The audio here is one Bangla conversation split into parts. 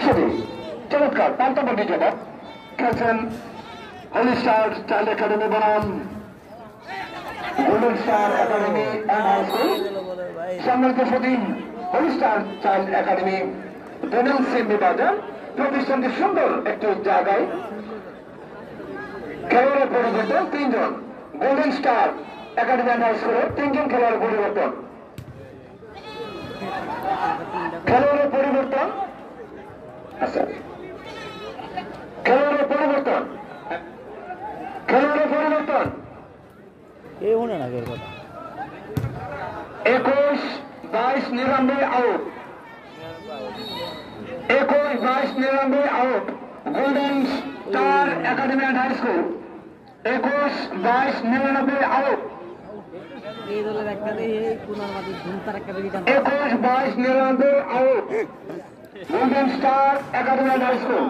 শুধু চমৎকার পাল্টাপাল্টি জবাব খেলছেন হলি স্টার চাইল্ড একাডেমি বনাম Golden star academy and high School. সম্মানিত সতী, হলি স্টার চাইল্ড একাডেমি দৈনন্দিন সিম্বি বাজার প্রতিষ্ঠানটি সুন্দর একটি জায়গায় খেলোয়াড়ের পরিবর্তন 3 জন। Golden star academy and high স্কুলের 3 জন খেলোয়াড়ের পরিবর্তন। খেলোয়াড়ের পরিবর্তন আচ্ছা খেলোয়াড়ের পরিবর্তন 21, 22, 99 out. 21, 22, 99 out Golden star academy and high School. 21, 22, 99 out. 21, 22, 99 out Golden star academy and high School.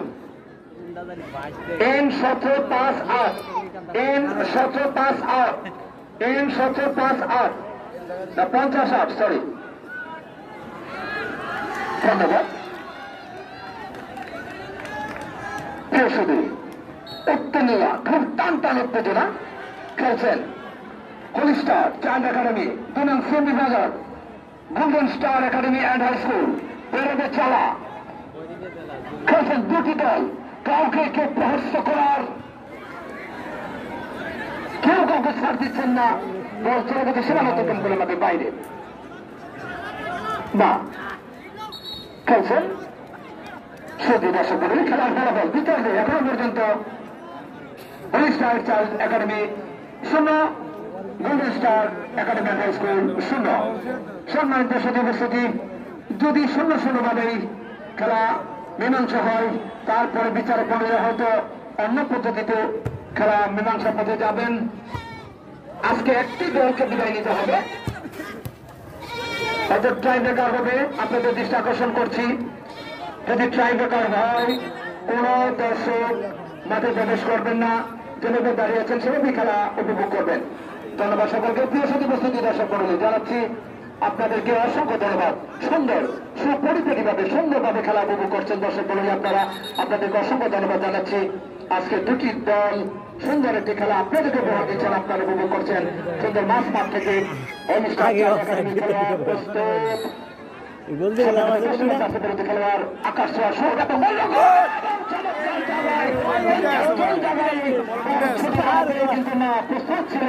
N 17-5-8 N 17-5-8 N 17-5-8 না 50-8 সরি। ধন্যবাদ। শুধু উত্তেজনা খুব টান উত্তেজনা খেলছেন হলি স্টার চাইল্ড একাডেমি দৈনন্দিন সিম্বি বাজার Golden star academy and high School. বেরোবে চালা খেলছেন দুটি দল। কাউকে কেউ প্রহস্য করার কেউ কাউকে ছাড় দিচ্ছেন না। বল চলে গেছে সীমান্ত বলে আমাদের বাইরে বা খেলছেন শুধু দর্শক বলে খেলার ফলাফল বিতর্কে এখনো পর্যন্ত holy star child academy 0, golden star academy high school 0। সম্মানিত সতী উপস্থিতি, যদি 0-0 ভাবেই খেলা মীমাংসা হয় তারপরে বিচার পড়লে হয়তো অন্য পদ্ধতিতে খেলা মীমাংসা পথে যাবেন। আজকে একটি দলকে বিদায় নিতে হবে, হয়তো ট্রাই ব্রেকার হবে। আপনাদের দৃষ্টি আকর্ষণ করছি, যদি ট্রাই ব্রেকার হয় কোন দর্শক মাঠে প্রবেশ করবেন না, যেভাবে দাঁড়িয়ে আছেন সেভাবেই খেলা উপভোগ করবেন। ধন্যবাদ সকলকে। প্রিয় সতী উপস্থিতি দর্শক মণ্ডলী, জানাচ্ছি আপনাদেরকে অসংখ্য ধন্যবাদ। সুন্দর সুপরিপাটিভাবে সুন্দরভাবে খেলা উপভোগ করছেন দর্শক মণ্ডলী, আপনাদেরকে অসংখ্য ধন্যবাদ জানাচ্ছি। আজকে দুটি দল সুন্দর একটি খেলা আপনাদেরকে উপহার দিচ্ছেন, আপনারা উপভোগ করছেন সুন্দর মাঠ থেকে। খেলোয়াড় আকাশ কিন্তু না প্রস্তুত ছিল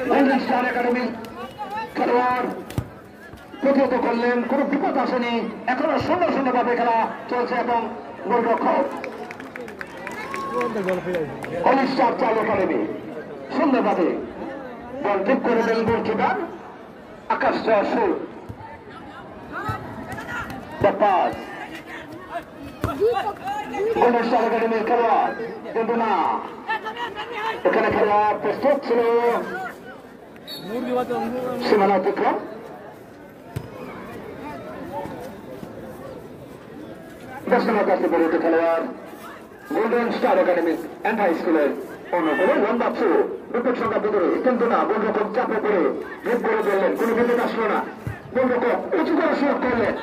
গোল্ডেন স্টার একাডেমি খেলোয়াড় প্রতিহত করলেন, কোন বিপদ আসেনি। এখনো 0-0 ভাবে খেলা চলছে এবং গোলরক্ষক হলি স্টার চাইল্ড একাডেমি সুন্দরভাবে বল ঠিক করে দেন গোলকিপার আকাশ সুর। গোল্ডেন স্টার একাডেমির খেলোয়াড় কিন্তু না, এখানে খেলোয়াড় প্রস্তুত ছিল সীমানা অতিক্রম। দর্শনের কাছে পরিচিত খেলোয়াড় Golden star academy and high স্কুলের অন্যতম লম্বা ছিল বিপদ সংখ্যা ভিতরে কিন্তু না, গোলরক্ষক চাপে পড়ে হেড করে ফেললেন, কোন বিপদ আসলো না। গোলরক্ষক উঁচু করে শোধ করলেন,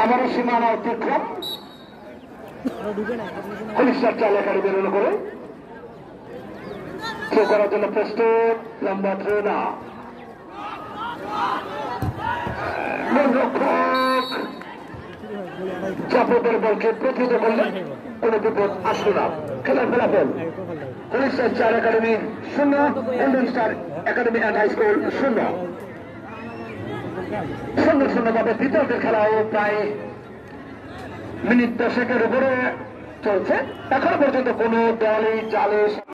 আমারও সীমানা অতিক্রম। হলি স্টার চাইল্ড একাডেমি বেরোনো করে থ্রো করার জন্য প্রস্তুত, লম্বা থ্রো না। গোলরক্ষক চাপের বলকে প্রতিহত করলে কোন বিপদ আসলো না। খেলার ফলাফল holy star child academy 0, golden star academy and high school 0। 0-0 ভাবে বিতর্কের খেলাও প্রায় মিনিট 10 উপরে চলছে। এখনো পর্যন্ত কোন দলই জালে